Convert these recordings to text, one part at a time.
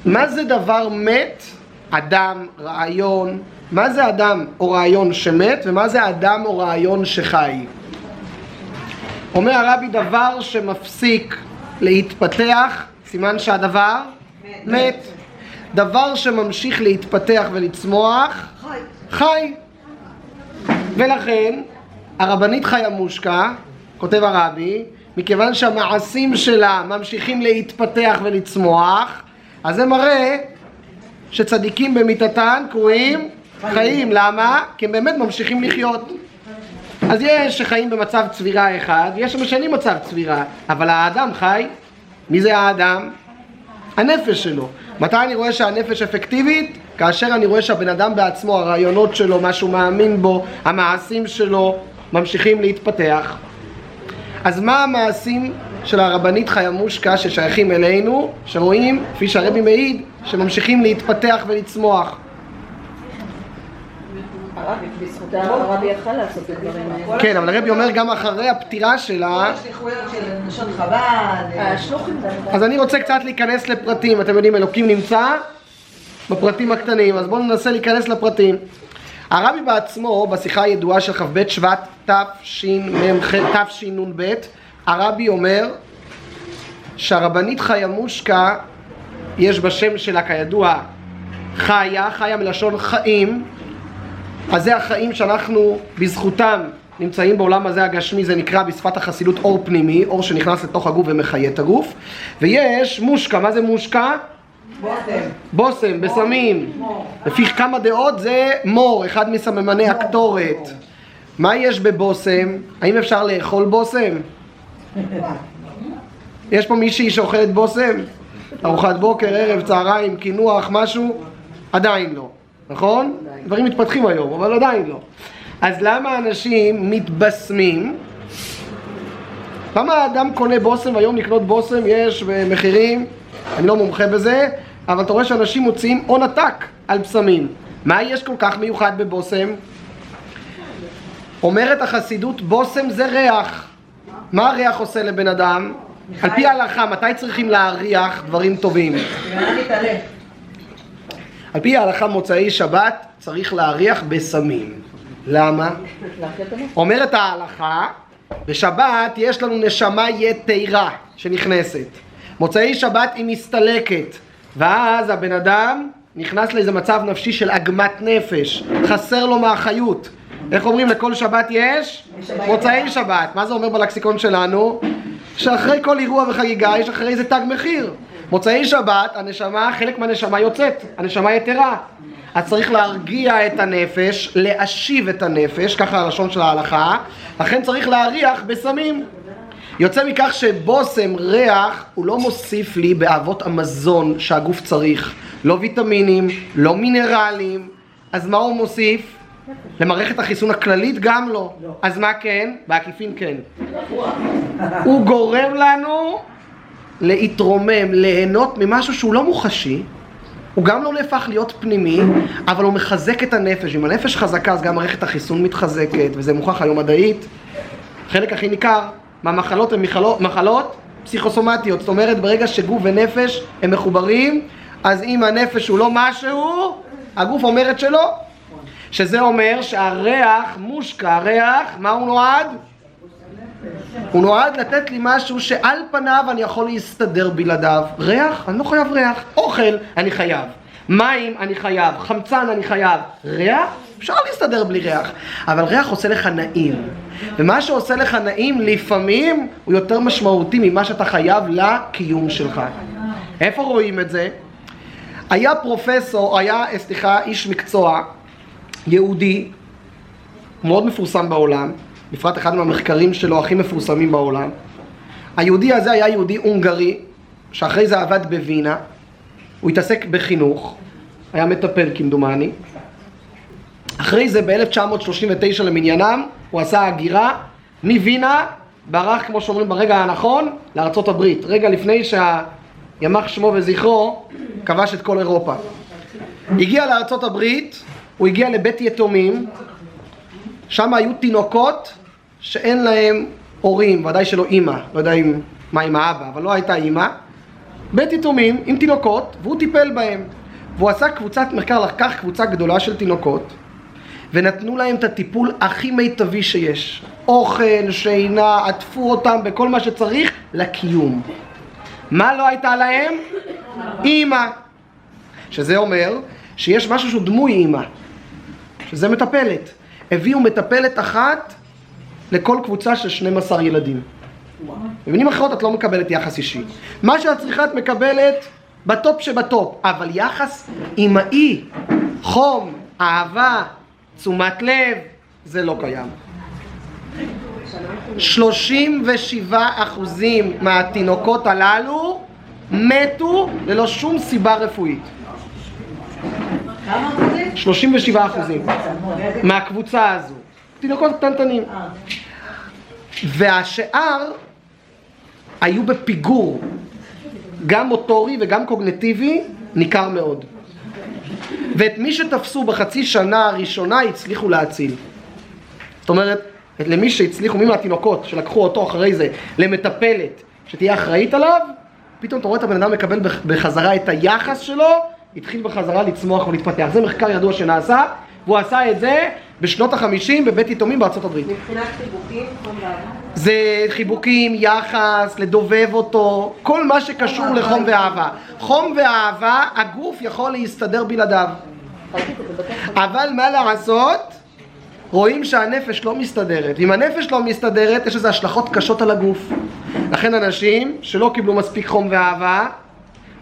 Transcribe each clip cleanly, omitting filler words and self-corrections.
מה זה דבר מת? אדם, רעיון. מה זה אדם או רעיון שמת, ומה זה אדם או רעיון שחי? אומר הרבי, דבר שמפסיק להתפתח, סימן שהדבר מת. דבר שממשיך להתפתח ולצמוח, חי. ולכן הרבנית חיה מושקה, כותב הרבי, מכיוון שהמעשים שלה ממשיכים להתפתח ולצמוח, אז זה מראה שצדיקים במיתתן קרויים חיים. למה? כי הם באמת ממשיכים לחיות. אז יש שחיים במצב צבירה אחד, יש שמשנים מצב צבירה, אבל האדם חי. מי זה האדם? הנפש שלו. מתי אני רואה שהנפש אפקטיבית? כאשר אני רואה שהבן אדם בעצמו, הרעיונות שלו, מה שהוא מאמין בו, המעשים שלו, ממשיכים להתפתח. אז מה המעשים של הרבנית חיה מושקה ששייכים אלינו, שרואים, כפי שהרבי מעיד, שממשיכים להתפתח ולצמוח? בזכותה הרבי יכל לעשות את הדברים האלה. כן, אבל הרבי אומר גם אחרי הפטירה שלה. כל השליחויות של נשות חב"ד. השלוחים. אז אני רוצה קצת להיכנס לפרטים. אתם יודעים, אלוקים נמצא בפרטים הקטנים, אז בואו ננסה להיכנס לפרטים. הרבי בעצמו, בשיחה הידועה של כ"ב שבט תשנ"ב, הרבי אומר שהרבנית חיה מושקה, יש בשם שלה כידוע חיה, חיה מלשון חיים. אז זה החיים שאנחנו בזכותם נמצאים בעולם הזה הגשמי, זה נקרא בשפת החסידות אור פנימי, אור שנכנס לתוך הגוף ומחיה את הגוף. ויש מושקה, מה זה מושקה? בוסם, בסמים. לפי כמה דעות זה מור, אחד מסממני הקטורת. מה יש בבוסם? האם אפשר לאכול בוסם? יש פה מישהי שאוכלת בוסם? ארוחת בוקר, ערב, צהריים, קינוח, משהו? עדיין לא. נכון? דברים מתפתחים היום, אבל עדיין לא. אז למה אנשים מתבשמים? למה האדם קונה בוסם? והיום לקנות בוסם יש במחירים, אני לא מומחה בזה, אבל אתה רואה שאנשים מוציאים הון עתק על בשמים. מה יש כל כך מיוחד בבוסם? אומרת החסידות, בוסם זה ריח. מה הריח עושה לבן אדם? על פי ההלכה, מתי צריכים להריח דברים טובים? על פי ההלכה מוצאי שבת צריך להריח בסמים. למה? אומרת ההלכה, בשבת יש לנו נשמה יתרה שנכנסת. מוצאי שבת היא מסתלקת, ואז הבן אדם נכנס לאיזה מצב נפשי של עגמת נפש, חסר לו מהחיות. איך אומרים? לכל שבת יש? מוצאי שבת. מה זה אומר בלקסיקון שלנו? שאחרי כל אירוע וחגיגה יש אחרי זה תג מחיר. מוצאי שבת, הנשמה, חלק מהנשמה יוצאת, הנשמה יתרה. אז צריך להרגיע את הנפש, להשיב את הנפש, ככה הלשון של ההלכה, לכן צריך להריח בסמים. יוצא מכך שבוסם, ריח, הוא לא מוסיף לי באהבות המזון שהגוף צריך. לא ויטמינים, לא מינרלים. אז מה הוא מוסיף? למערכת החיסון הכללית גם לא. אז מה כן? בעקיפין כן. הוא גורם לנו להתרומם, ליהנות ממשהו שהוא לא מוחשי, הוא גם לא נהפך להיות פנימי, אבל הוא מחזק את הנפש. אם הנפש חזקה, אז גם מערכת החיסון מתחזקת, וזה מוכח היום מדעית. חלק הכי ניכר מהמחלות הן מחלות פסיכוסומטיות. זאת אומרת, ברגע שגוף ונפש הם מחוברים, אז אם הנפש הוא לא משהו, הגוף אומרת שלא. שזה אומר שהריח מושקה, הריח, מה הוא נועד? הוא נועד לתת לי משהו שעל פניו אני יכול להסתדר בלעדיו. ריח? אני לא חייב ריח. אוכל? אני חייב. מים? אני חייב. חמצן? אני חייב. ריח? אפשר להסתדר בלי ריח. אבל ריח עושה לך נעים. ומה שעושה לך נעים לפעמים הוא יותר משמעותי ממה שאתה חייב לקיום שלך. איפה רואים את זה? היה איש מקצוע יהודי מאוד מפורסם בעולם, בפרט אחד מהמחקרים שלו הכי מפורסמים בעולם. היהודי הזה היה יהודי הונגרי, שאחרי זה עבד בווינה. הוא התעסק בחינוך, היה מטפל כמדומני. אחרי זה ב-1939 למניינם, הוא עשה הגירה מווינה, ברח כמו שאומרים ברגע הנכון, לארצות הברית. רגע לפני שהימח שמו וזכרו כבש את כל אירופה. הגיע לארצות הברית, הוא הגיע לבית יתומים, שם היו תינוקות שאין להם הורים, ודאי שלא אימא, לא יודע מה עם האבא, אבל לא הייתה אימא. בית יתומים עם תינוקות, והוא טיפל בהם. והוא עשה קבוצת מחקר, לקח קבוצה גדולה של תינוקות, ונתנו להם את הטיפול הכי מיטבי שיש. אוכל, שינה, עטפו אותם בכל מה שצריך לקיום. מה לא הייתה להם? אמא. שזה אומר שיש משהו שהוא דמוי אמא, שזה מטפלת. הביאו מטפלת אחת לכל קבוצה של 12 ילדים. במילים אחרות את לא מקבלת יחס אישי. מה שאת צריכה את מקבלת בטופ שבטופ, אבל יחס אמאי, חום, אהבה, תשומת לב, זה לא קיים. 37% מהתינוקות הללו מתו ללא שום סיבה רפואית. 37% מהקבוצה הזו, תינוקות קטנטנים. והשאר היו בפיגור, גם מוטורי וגם קוגניטיבי, ניכר מאוד. ואת מי שתפסו בחצי שנה הראשונה הצליחו להציל. זאת אומרת, למי שהצליחו, מי מהתינוקות שלקחו אותו אחרי זה למטפלת שתהיה אחראית עליו, פתאום אתה רואה את הבן אדם מקבל בחזרה את היחס שלו, התחיל בחזרה לצמוח ולהתפתח. זה מחקר ידוע שנעשה, והוא עשה את זה בשנות ה-50 בבית יתומים בארצות הברית. מבחינת חיבוקים, חום ואהבה? זה חיבוקים, יחס, לדובב אותו, כל מה שקשור לחום ואהבה. חום ואהבה, הגוף יכול להסתדר בלעדיו. אבל מה לעשות? רואים שהנפש לא מסתדרת. אם הנפש לא מסתדרת, יש לזה השלכות קשות על הגוף. לכן אנשים שלא קיבלו מספיק חום ואהבה,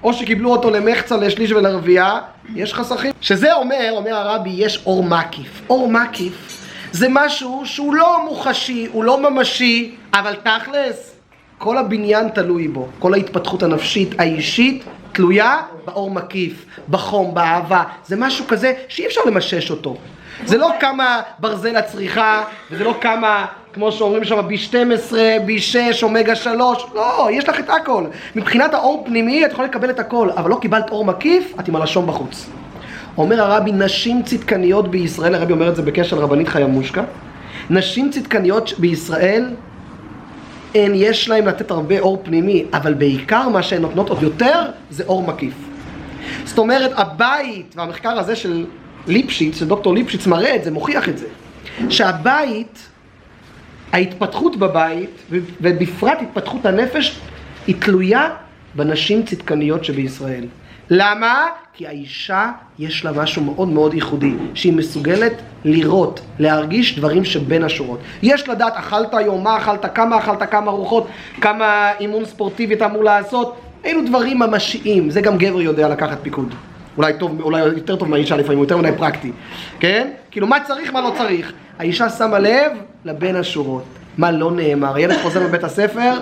או שקיבלו אותו למחצה, לשליש ולרביעה, יש חסכים. שזה אומר הרבי, יש אור מקיף. אור מקיף זה משהו שהוא לא מוחשי, הוא לא ממשי, אבל תכלס, כל הבניין תלוי בו. כל ההתפתחות הנפשית, האישית, תלויה באור מקיף, בחום, באהבה. זה משהו כזה שאי אפשר למשש אותו. זה לא כמה ברזל הצריכה, וזה לא כמה, כמו שאומרים שם, B12, B6, אומגה 3, לא, יש לך את הכל. מבחינת האור פנימי את יכולה לקבל את הכל, אבל לא קיבלת אור מקיף, את עם הלשון בחוץ. אומר הרבי, נשים צדקניות בישראל, הרבי אומר את זה בקשר לרבנית חיה מושקה, נשים צדקניות בישראל, יש להם לתת הרבה אור פנימי, אבל בעיקר מה שהן נותנות עוד יותר, זה אור מקיף. זאת אומרת, הבית, והמחקר הזה של ליפשיץ, שדוקטור ליפשיץ מראה את זה, מוכיח את זה, שהבית, ההתפתחות בבית, ובפרט התפתחות הנפש, היא תלויה בנשים צדקניות שבישראל. למה? כי האישה יש לה משהו מאוד מאוד ייחודי, שהיא מסוגלת לראות, להרגיש דברים שבין השורות. יש לדעת, אכלת היום, מה אכלת, כמה ארוחות, כמה אימון ספורטיבי אתה אמור לעשות, אלו דברים ממשיים, זה גם גבר יודע לקחת פיקוד. אולי יותר טוב מהאישה לפעמים, יותר מדי פרקטי, כן? כאילו מה צריך, מה לא צריך. האישה שמה לב לבין השורות, מה לא נאמר. הילד חוזר מבית הספר,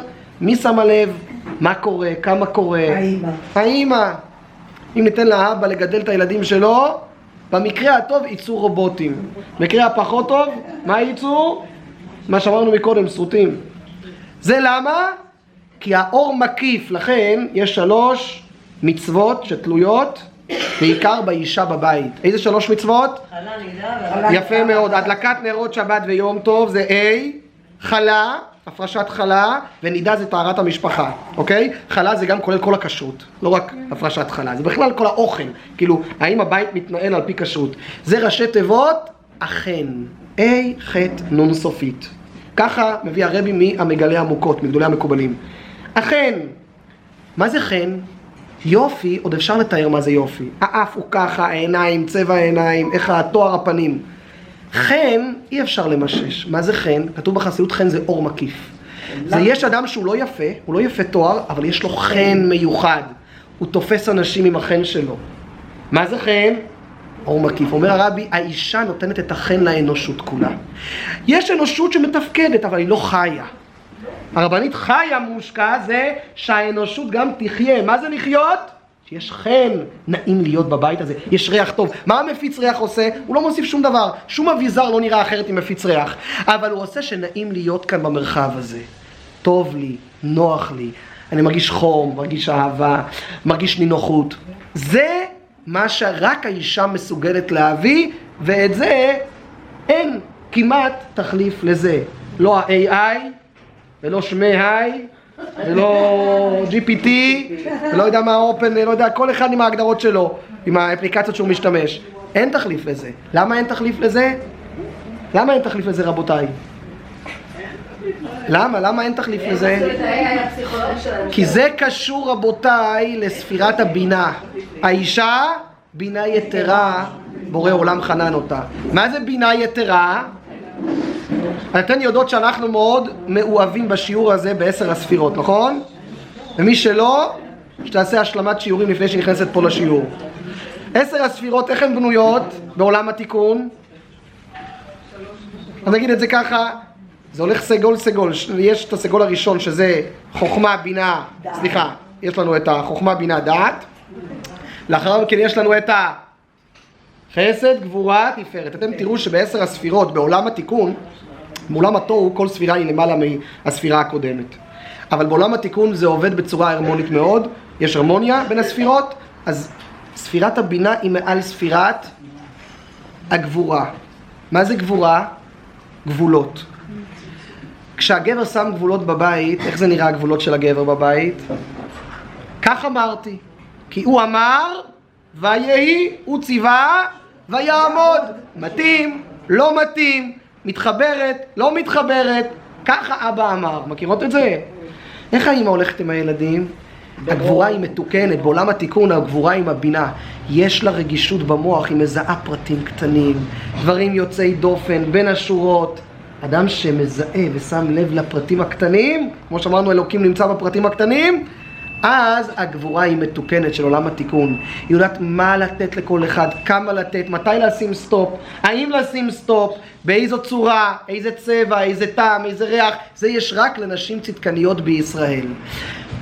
מי שמה לב, מה קורה, כמה קורה? האמא. אם ניתן לאבא לגדל את הילדים שלו, במקרה הטוב ייצור רובוטים. במקרה הפחות טוב, מה ייצור? מה שאמרנו מקודם, סרוטים. זה למה? כי האור מקיף, לכן יש 3 מצוות שתלויות בעיקר באישה בבית. איזה 3 מצוות? חלה, נידה יפה מאוד. הדלקת נרות שבת ויום טוב זה חלה, הפרשת חלה, ונידה זה טהרת המשפחה, אוקיי? חלה זה גם כולל כל הכשרות, לא רק הפרשת חלה, זה בכלל כל האוכל, כאילו, האם הבית מתנהל על פי כשרות. זה ראשי תיבות, אכן, ח' נון סופית. ככה מביא הרבי מהמגלי עמוקות, מגדולי המקובלים. אכן, מה זה חן? יופי, עוד אפשר לתאר מה זה יופי. האף הוא ככה, העיניים, צבע העיניים, איך התואר הפנים. חן אי אפשר למשש. מה זה חן? כתוב בחסידות חן זה אור מקיף. זה יש אדם שהוא לא יפה, הוא לא יפה תואר, אבל יש לו חן מיוחד. הוא תופס אנשים עם החן שלו. מה זה חן? אור מקיף. אומר הרבי, האישה נותנת את החן לאנושות כולה. יש אנושות שמתפקדת, אבל היא לא חיה. הרבנית חיה מושקה זה שהאנושות גם תחיה. מה זה לחיות? שיש חן, נעים להיות בבית הזה, יש ריח טוב. מה המפיץ ריח עושה? הוא לא מוסיף שום דבר, שום אביזר לא נראה אחרת עם מפיץ ריח, אבל הוא עושה שנעים להיות כאן במרחב הזה. טוב לי, נוח לי, אני מרגיש חום, מרגיש אהבה, מרגיש נינוחות. זה מה שרק האישה מסוגלת להביא, ואת זה אין כמעט תחליף לזה. לא ה-AI ולא שמי היי ולא GPT, ולא יודע מה אופן, לא יודע, כל אחד עם ההגדרות שלו, עם האפליקציות שהוא משתמש. אין תחליף לזה. למה אין תחליף לזה? למה אין תחליף לזה, רבותיי? למה אין תחליף לזה? כי זה קשור, רבותיי, לספירת הבינה. האישה, בינה יתרה, בורא עולם חנן אותה. מה זה בינה יתרה? אתן יודעות שאנחנו מאוד מאוהבים בשיעור הזה ב10 הספירות, נכון? ומי שלא, שתעשה השלמת שיעורים לפני שנכנסת פה לשיעור. 10 הספירות, איך הן בנויות בעולם התיקון? אז נגיד את זה ככה, זה הולך סגול סגול. יש את הסגול הראשון שזה חוכמה, בינה, סליחה, יש לנו את החוכמה, בינה, דעת. לאחר מכן יש לנו את החסד, גבורה, תפארת. אתם תראו שב10 הספירות בעולם התיקון, בעולם התוהו כל ספירה היא למעלה מהספירה הקודמת. אבל בעולם התיקון זה עובד בצורה הרמונית מאוד, יש הרמוניה בין הספירות, אז ספירת הבינה היא מעל ספירת הגבורה. מה זה גבורה? גבולות. כשהגבר שם גבולות בבית, איך זה נראה הגבולות של הגבר בבית? כך אמרתי, כי הוא אמר ויהי, הוא ציווה ויעמוד. מתאים, לא מתאים, מתחברת, לא מתחברת, ככה אבא אמר. מכירות את זה? איך האמא הולכת עם הילדים? הגבורה היא מתוקנת, בעולם התיקון הגבורה עם הבינה. יש לה רגישות במוח, היא מזהה פרטים קטנים, דברים יוצאי דופן, בין השורות. אדם שמזהה ושם לב לפרטים הקטנים, כמו שאמרנו, אלוקים נמצא בפרטים הקטנים, אז הגבורה היא מתוקנת של עולם התיקון. היא יודעת מה לתת לכל אחד, כמה לתת, מתי לשים סטופ, האם לשים סטופ, באיזו צורה, איזה צבע, איזה טעם, איזה ריח. זה יש רק לנשים צדקניות בישראל.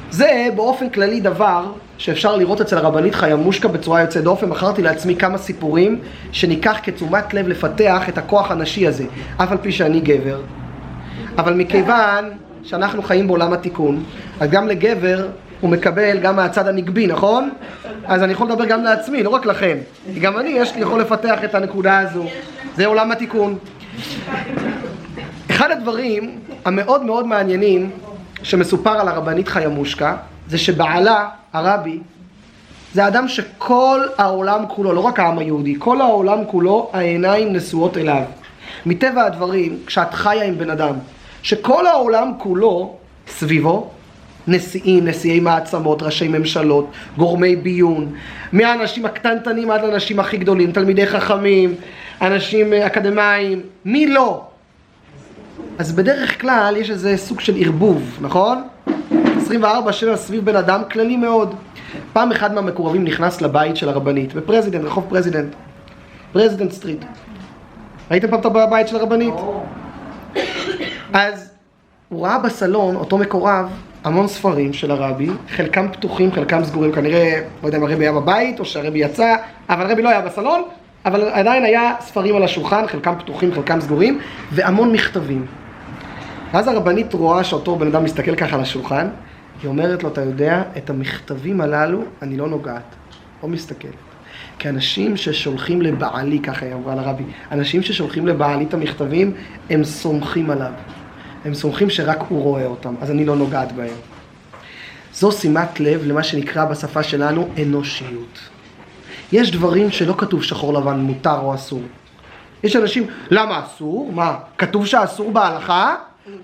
זה באופן כללי דבר שאפשר לראות אצל הרבנית חיה מושקה בצורה יוצאת דופן. בחרתי לעצמי כמה סיפורים שניקח כתשומת לב לפתח את הכוח הנשי הזה, אף על פי שאני גבר. אבל מכיוון שאנחנו חיים בעולם התיקון, אז גם לגבר הוא מקבל גם מהצד הנגבי, נכון? אז אני יכול לדבר גם לעצמי, לא רק לכם. גם אני יכול לפתח את הנקודה הזו. זה עולם התיקון. אחד הדברים המאוד מאוד מעניינים שמסופר על הרבנית חיה מושקה, זה שבעלה, הרבי, זה אדם שכל העולם כולו, לא רק העם היהודי, כל העולם כולו, העיניים נשואות אליו. מטבע הדברים, כשאת חיה עם בן אדם, שכל העולם כולו סביבו, נשיאים, נשיאי מעצמות, ראשי ממשלות, גורמי ביון, מהאנשים הקטנטנים עד לאנשים הכי גדולים, תלמידי חכמים, אנשים אקדמיים, מי לא? אז בדרך כלל יש איזה סוג של ערבוב, נכון? 24/7 סביב בן אדם, כללי מאוד. פעם אחד מהמקורבים נכנס לבית של הרבנית, בפרזידנט, רחוב פרזידנט סטריט. ראיתם פעם את הבית של הרבנית? אז הוא ראה בסלון, אותו מקורב, המון ספרים של הרבי, חלקם פתוחים, חלקם סגורים, כנראה, לא יודע אם הרבי היה בבית או שהרבי יצא, אבל הרבי לא היה בסלון, אבל עדיין היה ספרים על השולחן, חלקם פתוחים, חלקם סגורים, והמון מכתבים. אז הרבנית רואה שאותו בן אדם מסתכל ככה על השולחן, היא אומרת לו, אתה יודע, את המכתבים הללו אני לא נוגעת, לא מסתכלת. כי אנשים ששולחים לבעלי, ככה היא אמרה לרבי, אנשים ששולחים לבעלי את המכתבים, הם סומכים עליו. הם סומכים שרק הוא רואה אותם, אז אני לא נוגעת בהם. זו שימת לב למה שנקרא בשפה שלנו אנושיות. יש דברים שלא כתוב שחור לבן, מותר או אסור. יש אנשים, למה אסור? מה, כתוב שאסור בהלכה?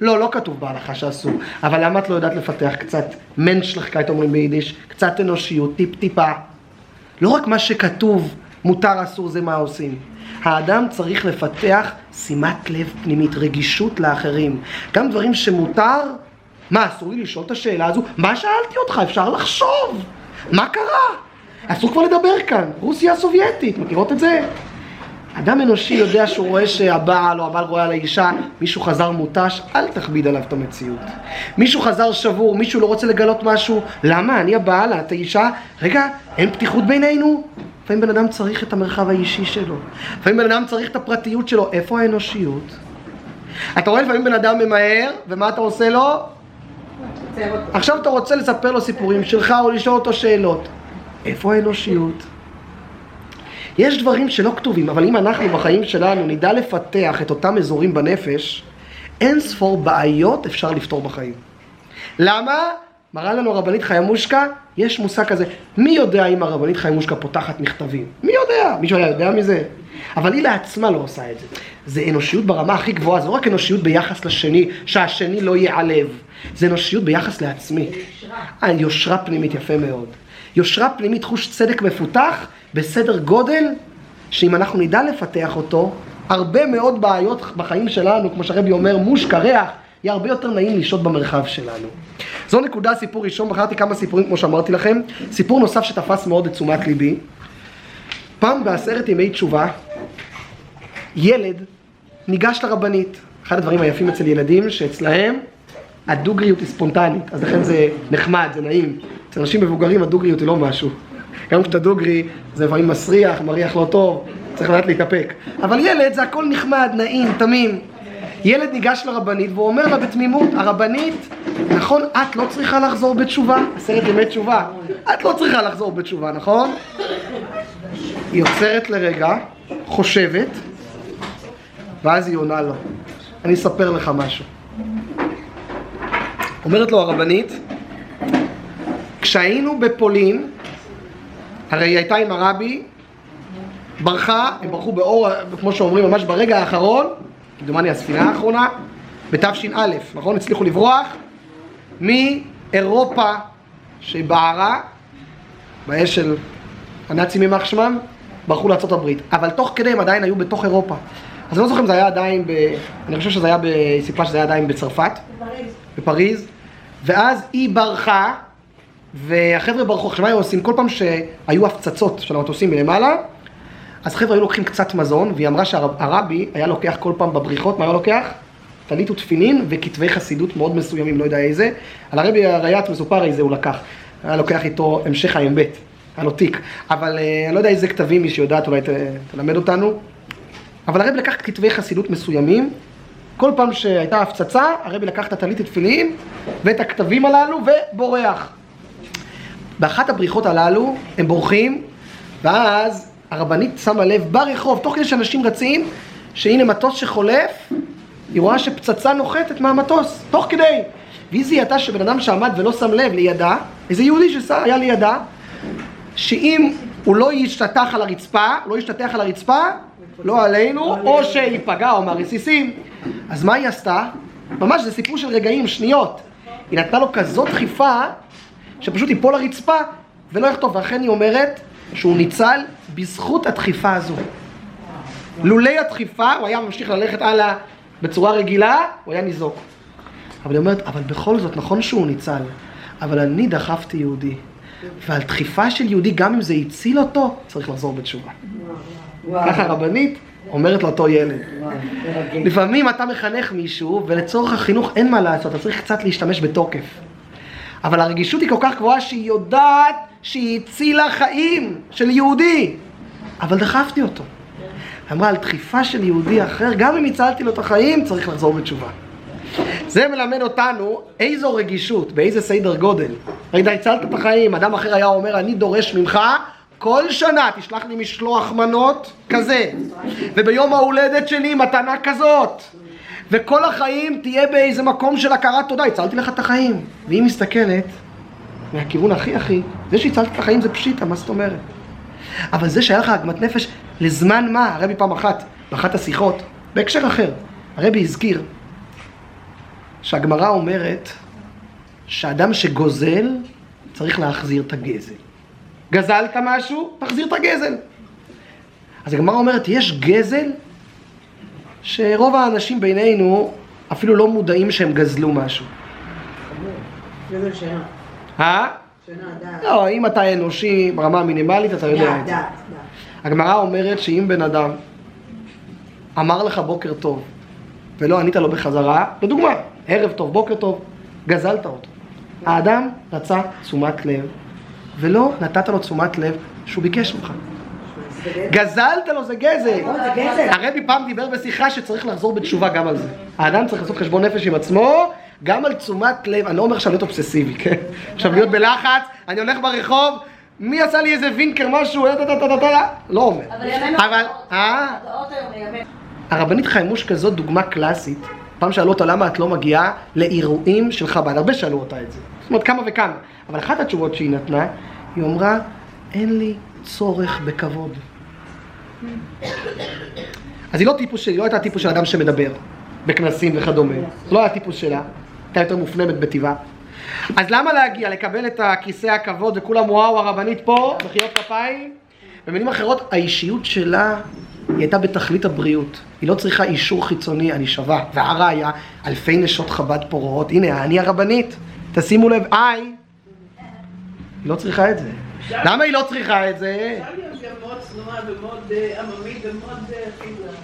לא, לא כתוב בהלכה שאסור. אבל למה את לא יודעת לפתח קצת מנשלחקייט אומרים ביידיש, קצת אנושיות, טיפה. לא רק מה שכתוב מותר אסור זה מה עושים. האדם צריך לפתח שימת לב פנימית, רגישות לאחרים. גם דברים שמותר, מה אסור לי לשאול את השאלה הזו? מה שאלתי אותך? אפשר לחשוב. מה קרה? אסור כבר לדבר כאן. רוסיה הסובייטית, מכירות את זה? אדם אנושי יודע שהוא רואה שהבעל או הבעל רואה על האישה, מישהו חזר מוטש, אל תכביד עליו את המציאות. מישהו חזר שבור, מישהו לא רוצה לגלות משהו, למה? אני הבעל, את האישה, רגע, אין פתיחות בינינו? לפעמים בן אדם צריך את המרחב האישי שלו, לפעמים בן אדם צריך את הפרטיות שלו, איפה האנושיות? אתה רואה לפעמים בן אדם ממהר, ומה אתה עושה לו? עכשיו אתה רוצה לספר לו סיפורים שלך או לשאול אותו שאלות, איפה האנושיות? יש דברים שלא כתובים, אבל אם אנחנו בחיים שלנו נדע לפתח את אותם אזורים בנפש, אין ספור בעיות אפשר לפתור בחיים. למה? מראה לנו הרבנית חיימושקה, יש מושג כזה. מי יודע אם הרבנית חיימושקה פותחת מכתבים? מי יודע? מישהו היה יודע מזה? אבל היא לעצמה לא עושה את זה. זה אנושיות ברמה הכי גבוהה, זה לא רק אנושיות ביחס לשני, שהשני לא ייעלב. זה אנושיות ביחס לעצמי. יושרה פנימית, יפה מאוד. יושרה פנימית, חוש צדק מפותח, בסדר גודל, שאם אנחנו נדע לפתח אותו, הרבה מאוד בעיות בחיים שלנו, כמו שהרבי אומר, מושקה, ריח, יהיה הרבה יותר נעים לשהות במרחב שלנו. זו נקודה, סיפור ראשון, בחרתי כמה סיפורים כמו שאמרתי לכם. סיפור נוסף שתפס מאוד את תשומת ליבי. פעם ב10 ימי תשובה, ילד ניגש לרבנית. אחד הדברים היפים אצל ילדים, שאצלהם הדוגריות היא ספונטנית, אז לכן זה נחמד, זה נעים. אצל אנשים מבוגרים הדוגריות היא לא משהו. גם כשאתה דוגרי, זה לפעמים מסריח, מריח לא טוב, צריך לדעת להתאפק. אבל ילד זה הכל נחמד, נעים, תמים. ילד ניגש לרבנית והוא אומר לה בתמימות, הרבנית, נכון, את לא צריכה לחזור בתשובה, 10 ימי תשובה, את לא צריכה לחזור בתשובה, נכון? היא עוצרת לרגע, חושבת, ואז היא עונה לו, אני אספר לך משהו. אומרת לו הרבנית, כשהיינו בפולין, הרי היא הייתה עם הרבי, ברחה, הם ברחו באור, כמו שאומרים, ממש ברגע האחרון, כדומני הספינה האחרונה, בתש"א, נכון? הצליחו לברוח מאירופה שבערה, באש של הנאצים יימח שמם, ברחו לארצות הברית. אבל תוך כדי הם עדיין היו בתוך אירופה. אז אני לא זוכר אם זה היה עדיין, אני חושב שזה היה, סיפרה שזה היה עדיין בצרפת, בפריז, ואז היא ברחה, והחבר'ה ברחו. עכשיו מה היו עושים? כל פעם שהיו הפצצות של המטוסים מלמעלה, אז חבר'ה היו לוקחים קצת מזון, והיא אמרה שהרבי היה לוקח כל פעם בבריחות, מה היה לוקח? טלית ותפילין וכתבי חסידות מאוד מסוימים, לא יודע איזה. על הרבי הרייט מסופר איזה הוא לקח. היה לוקח איתו המשך האמת, היה לו תיק. אבל אני לא יודע איזה כתבים, מי שיודעת אולי תלמד אותנו. אבל הרבי לקח כתבי חסידות מסוימים, כל פעם שהייתה הפצצה, הרבי לקח את הטלית ותפילין ואת הכתבים הללו ובורח. באחת הבריחות הללו הם בורחים, ואז הרבנית שמה לב ברחוב, תוך כדי שאנשים רצים, שהנה מטוס שחולף, היא רואה שפצצה נוחתת מהמטוס, תוך כדי. והיא זיהתה שבן אדם שעמד ולא שם לב לידה, איזה יהודי שהיה לידה, שאם הוא לא ישתטח על הרצפה, לא עלינו, או שיפגע או מהרסיסים. אז מה היא עשתה? ממש זה סיפור של רגעים, שניות. היא נתנה לו כזאת דחיפה, שפשוט ייפול לרצפה ולא יכתוב. ואכן היא אומרת שהוא ניצל בזכות הדחיפה הזו. לולי הדחיפה, הוא היה ממשיך ללכת הלאה בצורה רגילה, הוא היה ניזוק. אבל היא אומרת, אבל בכל זאת, נכון שהוא ניצל, אבל אני דחפתי יהודי. ועל דחיפה של יהודי, גם אם זה הציל אותו, צריך לחזור בתשובה. ככה הרבנית אומרת לאותו ילד. לפעמים אתה מחנך מישהו, ולצורך החינוך אין מה לעשות, אתה צריך קצת להשתמש בתוקף. אבל הרגישות היא כל כך גבוהה שהיא יודעת שהיא הצילה חיים של יהודי. אבל דחפתי אותו. אמרה, על דחיפה של יהודי אחר, גם אם הצלתי לו את החיים, צריך לחזור בתשובה. זה מלמד אותנו איזו רגישות, באיזה סדר גודל. ראית, הצלת את החיים, אדם אחר היה אומר, אני דורש ממך, כל שנה תשלח לי משלוח מנות כזה, וביום ההולדת שלי מתנה כזאת, וכל החיים תהיה באיזה מקום של הכרת תודה, הצלתי לך את החיים. והיא מסתכלת מהכיוון הכי, זה שהצלת את החיים זה פשיטה, מה זאת אומרת? אבל זה שהיה לך עגמת נפש לזמן מה? הרבי פעם אחת, באחת השיחות, בהקשר אחר, הרבי הזכיר שהגמרא אומרת שאדם שגוזל צריך להחזיר את הגזל. גזלת משהו, תחזיר את הגזל. אז הגמרא אומרת, יש גזל שרוב האנשים בינינו אפילו לא מודעים שהם גזלו משהו. גזל שינה. שינה, דעת. לא, אם אתה אנושי ברמה המינימלית, אתה יודע את זה. דעת. הגמרא אומרת שאם בן אדם אמר לך בוקר טוב, ולא ענית לו בחזרה, לדוגמה, ערב טוב, בוקר טוב, גזלת אותו. האדם רצה תשומת לב, ולא נתת לו תשומת לב שהוא ביקש ממך. גזלת לו, זה גזל. הרבי פעם דיבר בשיחה שצריך לחזור בתשובה גם על זה. האדם צריך לעשות חשבון נפש עם עצמו, גם על תשומת לב. אני לא אומר עכשיו להיות אובססיבי, כן? עכשיו להיות בלחץ, אני הולך ברחוב, מי עשה לי איזה וינקר, משהו, לא אומר. אבל ימינו הדעות היום לימינו. הרבנית חיימושקה זאת דוגמה קלאסית פעם שאלו אותה למה את לא מגיעה לאירועים של חב"ד, הרבה שאלו אותה את זה, זאת אומרת כמה וכמה, אבל אחת התשובות שהיא נתנה, היא אמרה, אין לי צורך בכבוד. אז היא לא טיפוס שלי, לא הייתה טיפוס של אדם שמדבר בכנסים וכדומה, זה לא היה טיפוס שלה, הייתה יותר מופנמת בטבעה. אז למה להגיע, לקבל את הכיסא הכבוד וכולם וואו הרבנית פה, מחיאות כפיים? במילים אחרות, האישיות שלה היא הייתה בתכלית הבריאות, היא לא צריכה אישור חיצוני, אני שווה, והראיה, אלפי נשות חב"ד פה רואות, הנה אני הרבנית, תשימו לב, היא לא צריכה את זה. למה היא לא צריכה את זה? אפשר להיות גם מאוד צנועה ומאוד עממית ומאוד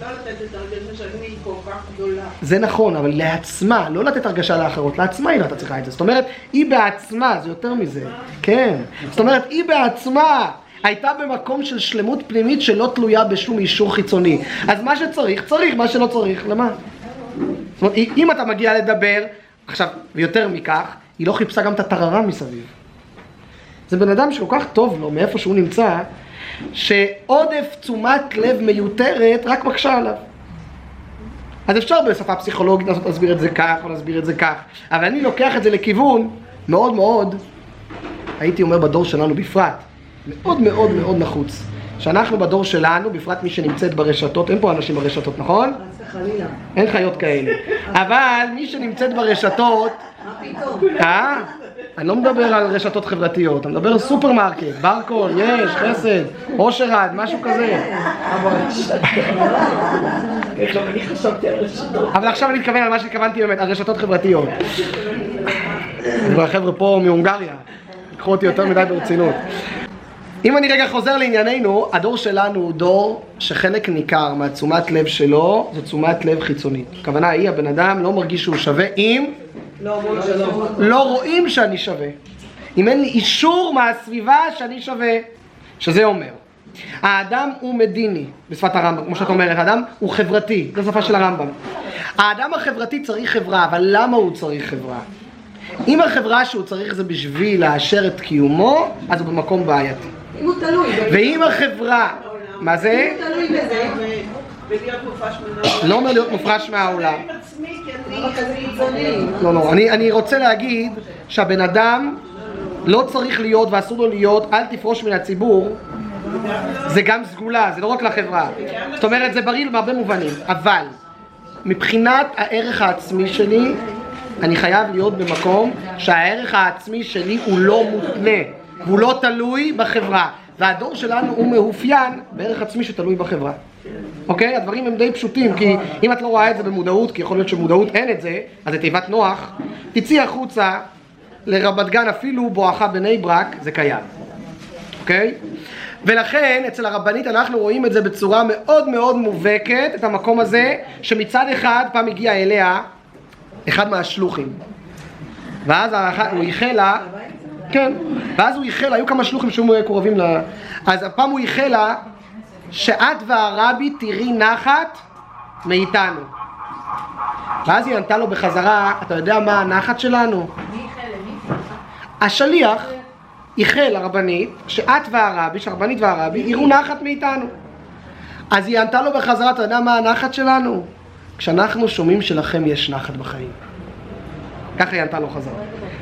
לא לתת את הרגשה שאני כל כך גדולה. זה נכון, אבל לעצמה, לא לתת הרגשה לאחרות, לעצמה היא לא צריכה את זה. זאת אומרת, היא בעצמה, זה יותר מזה. כן. זאת אומרת, היא בעצמה הייתה במקום של שלמות פנימית שלא תלויה בשום אישור חיצוני. אז מה שצריך, צריך, מה שלא צריך, למה? זאת אומרת, אם אתה מגיע לדבר, עכשיו, ויותר מכך, היא לא חיפשה גם את הטררה מסביב. זה בן אדם שכל כך טוב לו, מאיפה שהוא נמצא, שעודף תשומת לב מיותרת רק מקשה עליו. אז אפשר בשפה פסיכולוגית לנסות להסביר את זה כך או להסביר את זה כך, אבל אני לוקח את זה לכיוון מאוד מאוד, הייתי אומר בדור שלנו בפרט, מאוד מאוד מאוד נחוץ. שאנחנו בדור שלנו, בפרט מי שנמצאת ברשתות, אין פה אנשים ברשתות, נכון? חלילה. אין חיות כאלה. אבל מי שנמצאת ברשתות, אני לא מדבר על רשתות חברתיות, אני מדבר על סופרמרקט, ברקול, יש, חסד, אושרד, משהו כזה. אבל עכשיו אני מתכוון על מה שהתכוונתי באמת, על רשתות חברתיות. החבר'ה פה מהונגריה, לקחו אותי יותר מדי ברצינות. אם אני רגע חוזר לענייננו, הדור שלנו הוא דור שחלק ניכר מהתשומת לב שלו, זו תשומת לב חיצונית. הכוונה היא, הבן אדם לא מרגיש שהוא שווה אם לא רואים שאני שווה. אם אין לי אישור מהסביבה שאני שווה, שזה אומר. האדם הוא מדיני, בשפת הרמב"ם, כמו שאת אומרת, האדם הוא חברתי, זו שפה של הרמב"ם. האדם החברתי צריך חברה, אבל למה הוא צריך חברה? אם החברה שהוא צריך זה בשביל לאשר את קיומו, אז הוא במקום בעייתי. אם הוא תלוי. ואם החברה, מה זה? אם הוא תלוי בזה, ולהיות מופרש מהעולם. לא אומר להיות מופרש מהעולם. עם עצמי, כי לא, אני רוצה להגיד שהבן אדם לא צריך להיות ואסור לו להיות, אל תפרוש מן הציבור, זה גם סגולה, זה לא רק לחברה. זאת אומרת, זה בריא בהרבה מובנים, אבל מבחינת הערך העצמי שלי, אני חייב להיות במקום שהערך העצמי שלי הוא לא מותנה, הוא לא תלוי בחברה. והדור שלנו הוא מאופיין בערך עצמי שתלוי בחברה. אוקיי? הדברים הם די פשוטים, כי אם את לא רואה את זה במודעות, כי יכול להיות שמודעות אין את זה, אז זה תיבת נוח, תצאי החוצה לרמת גן, אפילו בואכה בני ברק, זה קיים. אוקיי? ולכן אצל הרבנית אנחנו רואים את זה בצורה מאוד מאוד מובהקת, את המקום הזה, שמצד אחד פעם הגיע אליה אחד מהשלוחים. ואז הוא ייחל לה, כן, ואז הוא ייחל לה, היו כמה שלוחים שהיו קרובים לה, אז הפעם הוא ייחל לה, שאת והרבי תראי נחת מאיתנו. ואז היא ענתה לו בחזרה, אתה יודע מה הנחת שלנו? השליח ייחל לרבנית, שאת והרבי, שהרבנית והרבי, יראו נחת מאיתנו. אז היא ענתה לו בחזרה, אתה יודע מה הנחת שלנו? כשאנחנו שומעים שלכם יש נחת בחיים. ככה היא ענתה לו חזרה.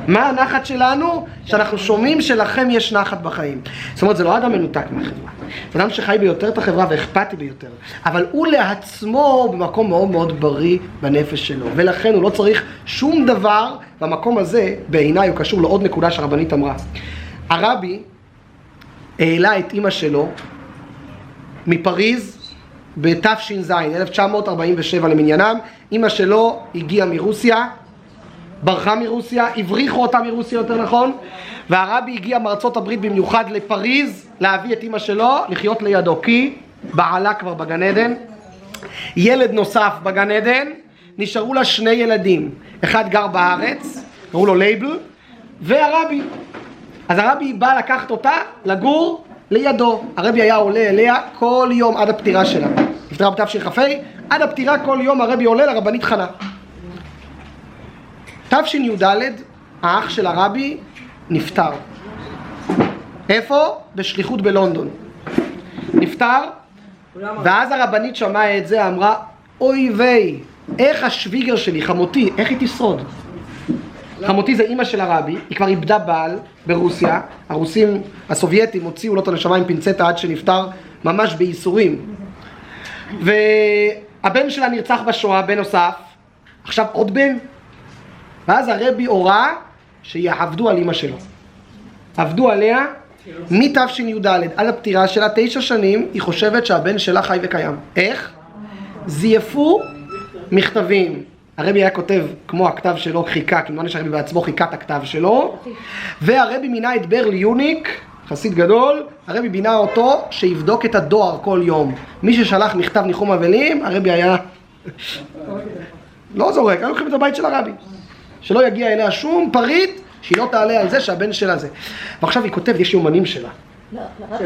מה הנחת שלנו? שאנחנו שומעים שלכם יש נחת בחיים. זאת אומרת, זה לא אדם מנותק מהחברה. זה אדם שחי ביותר את החברה ואכפתי ביותר. אבל הוא לעצמו במקום מאוד מאוד בריא בנפש שלו. ולכן הוא לא צריך שום דבר במקום הזה, בעיניי הוא קשור לעוד נקודה שהרבנית אמרה. הרבי העלה את אמא שלו מפריז בתש"ז, 1947 למניינם. אמא שלו הגיעה מרוסיה, ברחה מרוסיה, הבריחו אותה מרוסיה יותר נכון, והרבי הגיע מארצות הברית במיוחד לפריז להביא את אמא שלו לחיות לידו, כי בעלה כבר בגן עדן, ילד נוסף בגן עדן, נשארו לה שני ילדים, אחד גר בארץ, קראו לו לייבל, והרבי. אז הרבי בא לקחת אותה לגור לידו. הרבי היה עולה אליה כל יום עד הפטירה שלה. נפטרה בתשכ"ה, עד הפטירה כל יום הרבי עולה לרבנית חנה. תשי"ד, האח של הרבי נפטר. איפה? בשליחות בלונדון. נפטר, ואז הרבנית שמעה את זה, אמרה, אוי ויי, איך השוויגר שלי, חמותי, איך היא תשרוד? חמותי זה אימא של הרבי, היא כבר איבדה בעל ברוסיה, הרוסים הסובייטים הוציאו לו את הנשמה עם פינצטה עד שנפטר ממש בייסורים. והבן שלה נרצח בשואה, בן נוסף, עכשיו עוד בן. ואז הרבי הורה שיעבדו על אימא שלו. עבדו עליה מתש"י"ד עד הפטירה שלה 9 שנים, היא חושבת שהבן שלה חי וקיים. איך? זייפו מכתבים. הרבי היה כותב כמו הכתב שלו, חיכה, כמובן שהרבי בעצמו חיכה את הכתב שלו, והרבי מינה את ברל יוניק, חסיד גדול, הרבי בינה אותו שיבדוק את הדואר כל יום. מי ששלח מכתב ניחום אבלים, הרבי היה לא זורק, היו לוקחים את הבית של הרבי, שלא יגיע אליה שום פריט שהיא לא תעלה על זה שהבן שלה זה. ועכשיו היא כותבת, יש יומנים שלה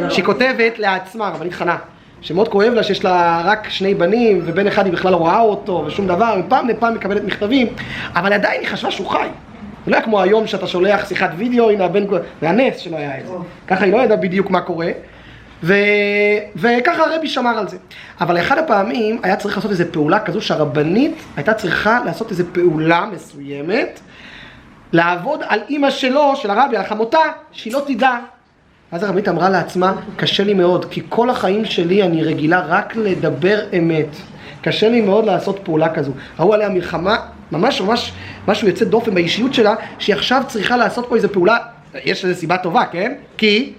שהיא כותבת לעצמה, רבנית חנה, שמאוד כואב לה שיש לה רק 2 בנים ובן אחד היא בכלל לא רואה אותו ושום דבר, מפעם לפעם מקבלת מכתבים, אבל עדיין היא חשבה שהוא חי. זה לא היה כמו היום שאתה שולח שיחת וידאו, הנה הבן, זה הנס שלא היה את זה, ככה היא לא ידעה בדיוק מה קורה, וככה הרבי שמר על זה. אבל אחד הפעמים היה צריך לעשות איזו פעולה כזו שהרבנית הייתה צריכה לעשות איזו פעולה מסוימת, לעבוד על אמא שלו, של הרבי, על חמותה, שהיא לא תדע. אז הרבנית אמרה לעצמה, קשה לי מאוד, כי כל החיים שלי אני רגילה רק לדבר אמת. קשה לי מאוד לעשות פעולה כזו. ראו עליה מלחמה, ממש משהו יוצא דופן באישיות שלה, שהיא עכשיו צריכה לעשות פה איזו פעולה, יש לזה סיבה טובה, כן? כי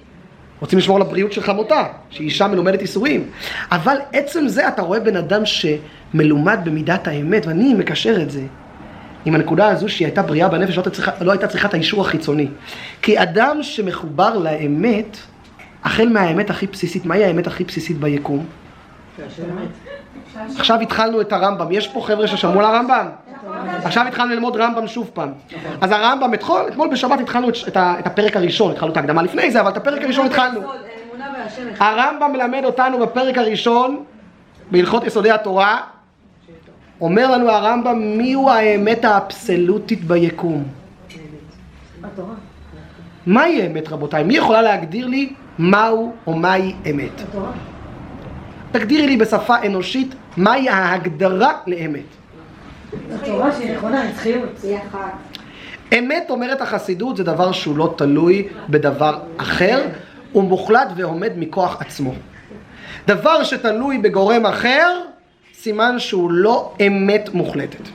רוצים לשמור על הבריאות של חמותה, שהיא אישה מלומדת איסורים. אבל עצם זה אתה רואה בן אדם שמלומד במידת האמת, ואני מקשר את זה עם הנקודה הזו שהיא הייתה בריאה בנפש, לא הייתה צריכה את האישור החיצוני. כי אדם שמחובר לאמת, החל מהאמת הכי בסיסית, מהי האמת הכי בסיסית ביקום? עכשיו התחלנו את הרמב"ם, יש פה חבר'ה ששמעו על הרמב"ם? עכשיו התחלנו ללמוד רמב"ם שוב פעם. אז הרמב"ם, אתמול בשבת התחלנו את הפרק הראשון, התחלנו את ההקדמה לפני זה, אבל את הפרק הראשון התחלנו. הרמב"ם מלמד אותנו בפרק הראשון, בהלכות יסודי התורה, אומר לנו הרמב"ם מיהו האמת האבסולוטית ביקום. התורה. מהי אמת רבותיי? מי יכולה להגדיר לי מהו או מהי אמת? התורה. תגדירי לי בשפה אנושית מהי ההגדרה לאמת. התורה שהיא נכונה, נצחיות. אמת אומרת החסידות זה דבר שהוא לא תלוי בדבר אחר, הוא מוחלט ועומד מכוח עצמו. דבר שתלוי בגורם אחר, סימן שהוא לא אמת מוחלטת.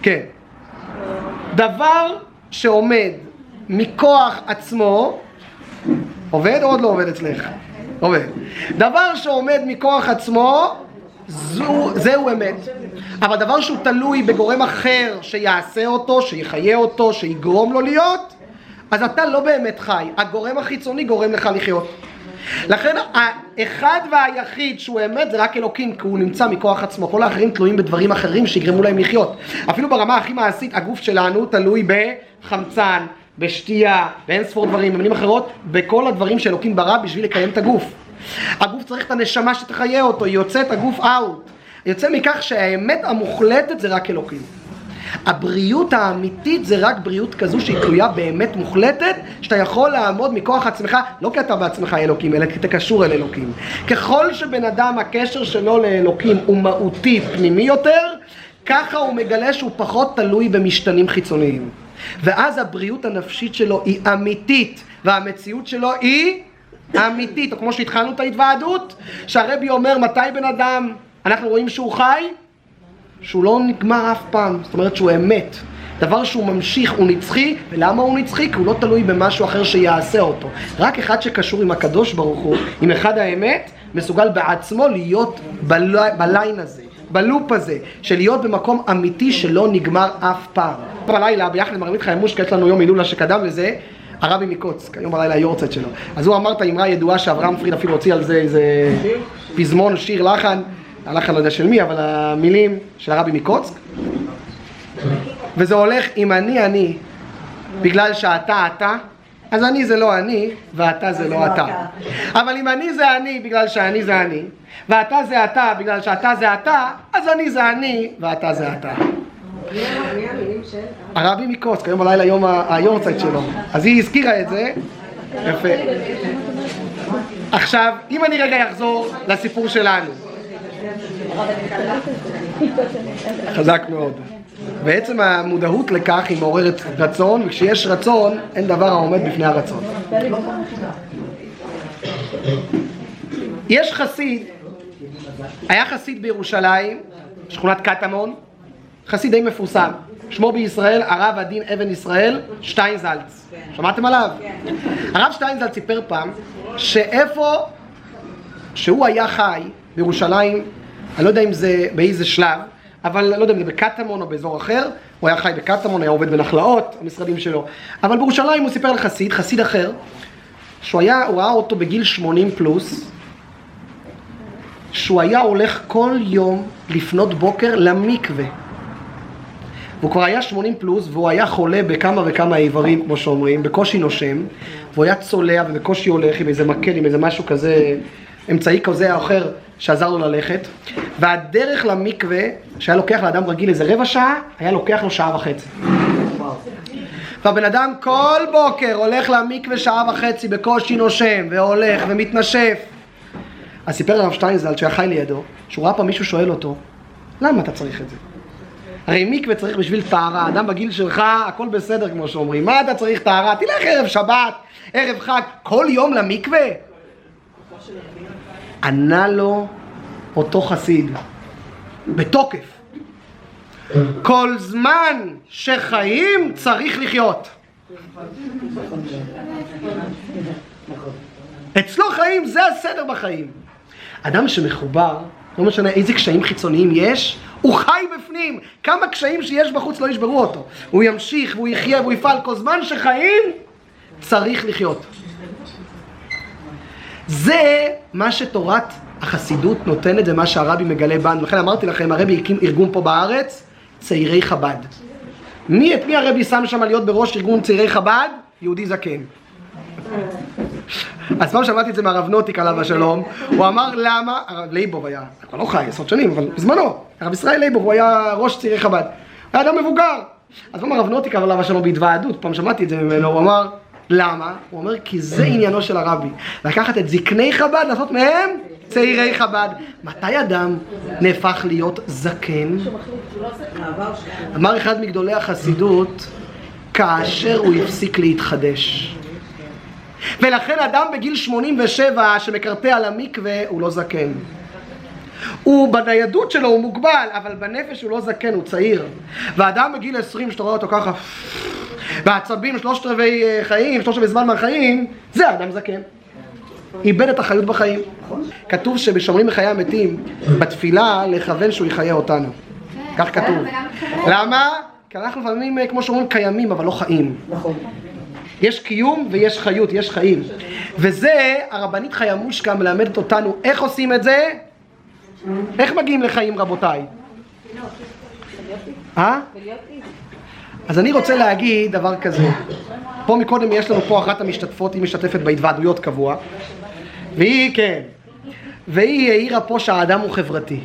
כן. דבר שעומד מכוח עצמו, עובד או עוד לא עובד אצלך? עובד. דבר שעומד מכוח עצמו, זהו אמת. אבל דבר שהוא תלוי בגורם אחר שיעשה אותו, שיחיה אותו, שיגרום לו להיות, אז אתה לא באמת חי. הגורם החיצוני גורם לך לחיות. לכן האחד והיחיד שהוא אמת זה רק אלוקים, כי הוא נמצא מכוח עצמו. כל האחרים תלויים בדברים אחרים שיגרמו להם לחיות. אפילו ברמה הכי מעשית, הגוף שלנו תלוי בחמצן, בשתייה, באין ספור דברים, במילים אחרות, בכל הדברים שאלוקים ברא בשביל לקיים את הגוף. הגוף צריך את הנשמה שתחיה אותו, היא יוצאת הגוף אאוט. יוצא מכך שהאמת המוחלטת זה רק אלוקים. הבריאות האמיתית זה רק בריאות כזו שהיא תלויה באמת מוחלטת, שאתה יכול לעמוד מכוח עצמך, לא כי אתה בעצמך אלוקים, אלא כי אתה קשור אל אלוקים. ככל שבן אדם הקשר שלו לאלוקים הוא מהותי פנימי יותר, ככה הוא מגלה שהוא פחות תלוי במשתנים חיצוניים. ואז הבריאות הנפשית שלו היא אמיתית, והמציאות שלו היא אמיתית. או כמו שהתחלנו את ההתוועדות, שהרבי אומר מתי בן אדם, אנחנו רואים שהוא חי, שהוא לא נגמר אף פעם, זאת אומרת שהוא אמת. דבר שהוא ממשיך, הוא נצחי, ולמה הוא נצחי? כי הוא לא תלוי במשהו אחר שיעשה אותו. רק אחד שקשור עם הקדוש ברוך הוא, עם אחד האמת, מסוגל בעצמו להיות בליין הזה, בלופ הזה, של להיות במקום אמיתי שלא נגמר אף פעם. בלילה, ביחד עם הרבנית חיים מושקה, יש לנו יום הילולה שקדם לזה, הרבי מקוצק, היום בלילה היורצייט שלו. אז הוא אמר את האמרה הידועה שאברהם פריד אפילו הוציא על זה איזה פזמון, שיר, לחן, הלחן לא יודע של מי, אבל המילים של הרבי מקוצק. וזה הולך אם אני, בגלל שאתה אתה, אז אני זה לא אני, ואתה זה לא אתה. אבל אם אני זה אני, בגלל שאני זה אני, ואתה זה אתה, בגלל שאתה זה אתה, אז אני זה אני, ואתה זה אתה. הרבי מקוצק, היום בלילה יום היורצייט שלו. אז היא הזכירה את זה, יפה. עכשיו, אם אני רגע אחזור לסיפור שלנו. חזק מאוד. בעצם המודעות לכך היא מעוררת רצון, וכשיש רצון, אין דבר העומד בפני הרצון. יש חסיד, היה חסיד בירושלים, שכונת קטמון, חסיד די מפורסם. שמו בישראל, הרב הדין אבן ישראל שטיינזלץ. שמעתם עליו? הרב שטיינזלץ סיפר פעם שאיפה שהוא היה חי בירושלים, אני לא יודע אם זה באיזה שלב, אבל לא יודע אם זה בקטמון או באזור אחר, הוא היה חי בקטמון, היה עובד בנחלאות, המשרדים שלו. אבל בירושלים הוא סיפר לחסיד, חסיד אחר, הוא ראה אותו בגיל 80 פלוס, שהוא היה הולך כל יום לפנות בוקר למקווה. והוא כבר היה 80 פלוס, והוא היה חולה בכמה וכמה איברים, כמו שאומרים, בקושי נושם, והוא היה צולע ובקושי הולך עם איזה מקל, עם איזה משהו כזה, אמצעי כזה או אחר שעזר לו ללכת. והדרך למקווה, שהיה לוקח לאדם רגיל איזה רבע שעה, היה לוקח לו שעה וחצי. והבן אדם כל בוקר הולך למקווה שעה וחצי, בקושי נושם, והולך ומתנשף. אז סיפר הרב שטיינזלץ שהיה חי לידו, שהוא ראה פעם מישהו שואל אותו, למה אתה צריך את זה? הרי מקווה צריך בשביל טהרה, אדם בגיל שלך, הכל בסדר כמו שאומרים, מה אתה צריך טהרה? תלך ערב שבת, ערב חג, כל יום למקווה? ענה לו אותו חסיד, בתוקף, כל זמן שחיים צריך לחיות. אצלו חיים זה הסדר בחיים. אדם שמחובר, לא משנה איזה קשיים חיצוניים יש, הוא חי בפנים. כמה קשיים שיש בחוץ לא ישברו אותו. הוא ימשיך והוא יחיה והוא יפעל. כל זמן שחיים צריך לחיות. זה מה שתורת החסידות נותנת, זה מה שהרבי מגלה בנו. לכן אמרתי לכם, הרבי הקים ארגון פה בארץ, צעירי חב"ד. את מי הרבי שם שם להיות בראש ארגון צעירי חב"ד? יהודי זקן. אז פעם שמעתי את זה מהרב נוטיק עליו השלום, הוא אמר למה, הרב לייבוב היה, כבר לא חי, 10 שנים, אבל בזמנו, הרב ישראל לייבוב, הוא היה ראש צעירי חב"ד, היה אדם מבוגר. אז פעם הרב נוטיק עליו השלום בהתוועדות, פעם שמעתי את זה ממנו, הוא אמר, למה? הוא אומר, כי זה עניינו של הרבי, לקחת את זקני חב"ד, לעשות מהם צעירי חב"ד. מתי אדם נהפך להיות זקן? אמר אחד מגדולי החסידות, כאשר הוא הפסיק להתחדש. ולכן אדם בגיל 87 שמקרטע על המקווה הוא לא זקן. הוא בניידות שלו הוא מוגבל, אבל בנפש הוא לא זקן, הוא צעיר. ואדם בגיל 20 שאתה רואה אותו ככה בעצבים 3/4 חיים, 3/4 זמן מהחיים, זה אדם זקן. איבד את החיות בחיים. כתוב שבשומרים בחיי המתים בתפילה לכוון שהוא יחיה אותנו. כך כתוב. למה? כי אנחנו לפעמים כמו שאומרים קיימים אבל לא חיים. יש קיום ויש חיות, יש חיים. וזה הרבנית חיה מושקה מלמדת אותנו איך עושים את זה. איך מגיעים לחיים רבותיי? אז אני רוצה להגיד דבר כזה. פה מקודם יש לנו פה אחת המשתתפות, היא משתתפת בהתוועדויות קבוע. והיא העירה פה שהאדם הוא חברתי.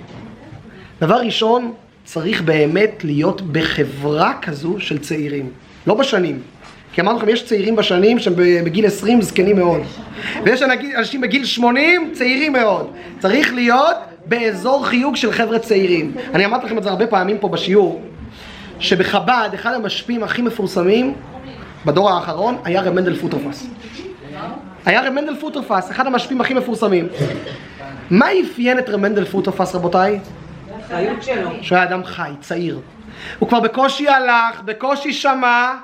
דבר ראשון, צריך באמת להיות בחברה כזו של צעירים. לא בשנים. כי אמרנו לכם, יש צעירים בשנים שהם בגיל 20 זקנים מאוד. ויש אנשים בגיל 80 צעירים מאוד. צריך להיות באזור חיוג של חבר'ה צעירים. אני אמרתי לכם את זה הרבה פעמים פה בשיעור, שבחב"ד, אחד המשפיעים הכי מפורסמים בדור האחרון היה רב מנדל פוטרפס. היה רב מנדל פוטרפס, אחד המשפיעים הכי מפורסמים. מה אפיין את רב מנדל פוטרפס, רבותיי? החיות שלו. שהוא היה אדם חי, צעיר. הוא כבר בקושי הלך, בקושי שמע,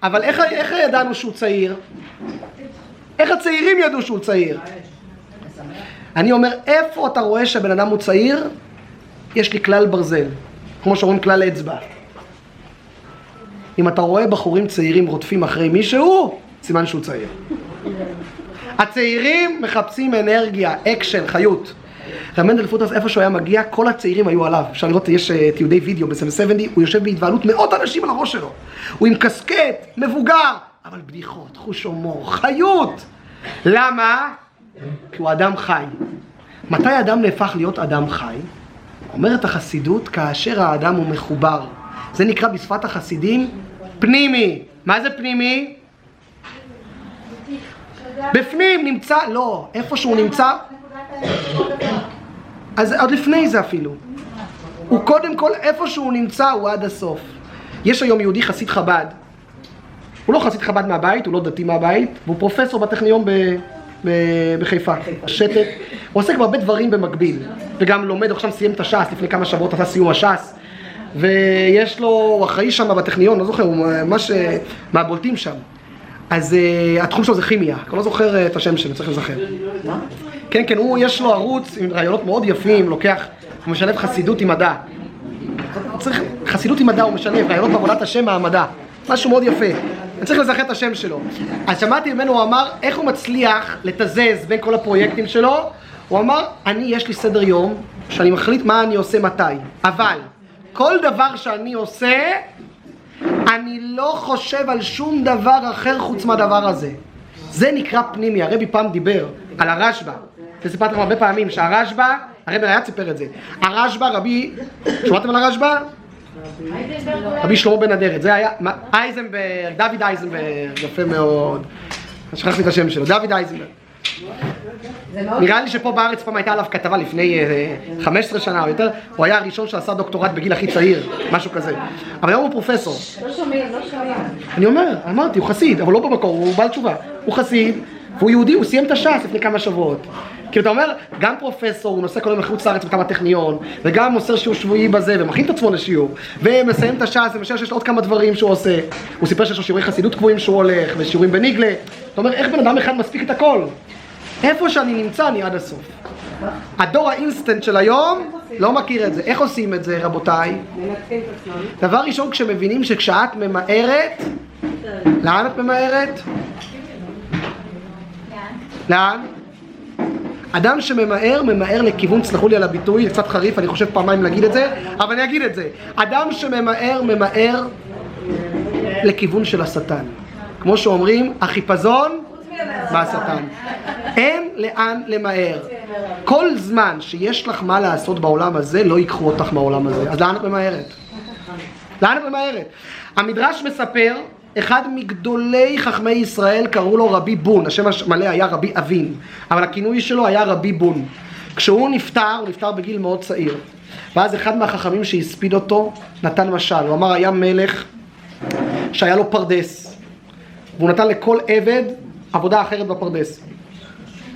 אבל איך ידענו שהוא צעיר? איך הצעירים ידעו שהוא צעיר? אני אומר, איפה אתה רואה שהבן אדם הוא צעיר? יש לי כלל ברזל, כמו שאומרים כלל אצבע. אם אתה רואה בחורים צעירים רודפים אחרי מישהו, סימן שהוא צעיר. הצעירים מחפשים אנרגיה, אקשן, חיות. רב מנדל פוטרפס, איפה שהוא היה מגיע, כל הצעירים היו עליו. אפשר לראות, יש תיעודי וידאו ב-770, הוא יושב בהתוועלות מאות אנשים על הראש שלו. הוא עם קסקט, מבוגר, אבל בדיחות, חוש הומור, חיות. למה? כי הוא אדם חי. מתי האדם נהפך להיות אדם חי? אומרת החסידות, כאשר האדם הוא מחובר. זה נקרא בשפת החסידים פנימי. מה זה פנימי? בפנים נמצא, לא, איפה שהוא נמצא, אז עוד לפני זה אפילו. הוא קודם כל, איפה שהוא נמצא, הוא עד הסוף. יש היום יהודי חסיד חב"ד. הוא לא חסיד חב"ד מהבית, הוא לא דתי מהבית, והוא פרופסור בטכניון בחיפה. שתת. הוא עוסק בהרבה דברים במקביל. וגם לומד, הוא עכשיו סיים את הש"ס, לפני כמה שבועות עשה סיום הש"ס. ויש לו, הוא אחראי שם בטכניון, לא זוכר, הוא ממש מהבולטים שם. אז התחום שלו זה כימיה, אני לא זוכר את השם שלו, צריך לזכר. כן, כן, יש לו ערוץ עם רעיונות מאוד יפים, לוקח, הוא משלב חסידות עם מדע. צריך, חסידות עם מדע הוא משלב, רעיונות בעבודת השם מהמדע. משהו מאוד יפה. אני צריך לזכר את השם שלו. אז שמעתי ממנו, הוא אמר, איך הוא מצליח לתזז בין כל הפרויקטים שלו? הוא אמר, יש לי סדר יום, שאני מחליט מה אני עושה מתי. אבל, כל דבר שאני עושה, אני לא חושב על שום דבר אחר חוץ מהדבר הזה. זה נקרא פנימי. הרבי פעם דיבר על הרשב"א. וסיפרתם הרבה פעמים שהרשב"א, הרבי היה ציפר את זה. הרשב"א, רבי, שמעתם על הרשב"א? רבי שלמה בן אדרת. זה היה אייזנברג, דוד אייזנברג, יפה מאוד. שכחתי את השם שלו, דוד אייזנברג. נראה לי שפה בארץ פעם הייתה עליו כתבה לפני 15 שנה או יותר. הוא היה הראשון שעשה דוקטורט בגיל הכי צעיר, משהו כזה. אבל היום הוא פרופסור. לא שומעים. אני אמרתי, הוא חסיד, אבל לא במקור, הוא בעל תשובה. הוא חסיד, והוא יהודי, הוא סיים את הש"ס לפני כמה שבועות. כאילו אתה אומר, גם פרופסור, הוא נוסע כל יום מחוץ לארץ בכמה טכניון, וגם מוסר שיעור שבועי בזה, ומכין את עצמו לשיעור, ומסיים את הש"ס, ומשל שיש לו עוד כמה דברים שהוא עושה. הוא סיפר שיש לו שיעורי חסידות קבועים שהוא הולך, ושיעורים בניגלה. אתה אומר, איך בן אדם אחד מספיק את הכל? איפה שאני נמצא, אני עד הסוף. הדור האינסטנט של היום לא מכיר את זה. איך עושים את זה, רבותיי? דבר ראשון, כשמבינים שכשאת ממהרת, לאן את ממהרת? לאן? אדם שממהר, ממהר לכיוון, סלחו לי על הביטוי, קצת חריף, אני חושב פעמיים להגיד את זה, אבל אני אגיד את זה. אדם שממהר, ממהר לכיוון של השטן. כמו שאומרים, החיפזון מהשטן. אין לאן למהר. כל זמן שיש לך מה לעשות בעולם הזה, לא ייקחו אותך מהעולם הזה. אז לאן את ממהרת? לאן את ממהרת? המדרש מספר, אחד מגדולי חכמי ישראל קראו לו רבי בון, השם המלא היה רבי אבין, אבל הכינוי שלו היה רבי בון. כשהוא נפטר, הוא נפטר בגיל מאוד צעיר. ואז אחד מהחכמים שהספיד אותו נתן משל, הוא אמר היה מלך שהיה לו פרדס, והוא נתן לכל עבד עבודה אחרת בפרדס.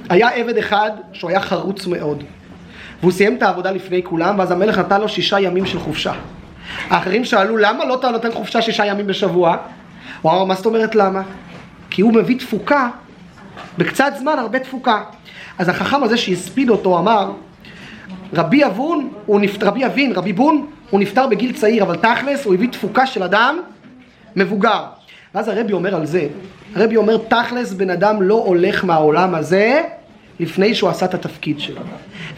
היה עבד אחד שהוא היה חרוץ מאוד, והוא סיים את העבודה לפני כולם, ואז המלך נתן לו 6 ימים של חופשה. האחרים שאלו למה לא אתה נותן חופשה 6 ימים בשבוע? הוא אמר, מה זאת אומרת למה? כי הוא מביא תפוקה, בקצת זמן הרבה תפוקה. אז החכם הזה שהספיד אותו אמר, רבי בון, הוא נפטר בגיל צעיר, אבל תכלס הוא הביא תפוקה של אדם מבוגר. ואז הרבי אומר על זה, הרבי אומר, תכלס בן אדם לא הולך מהעולם הזה לפני שהוא עשה את התפקיד שלו.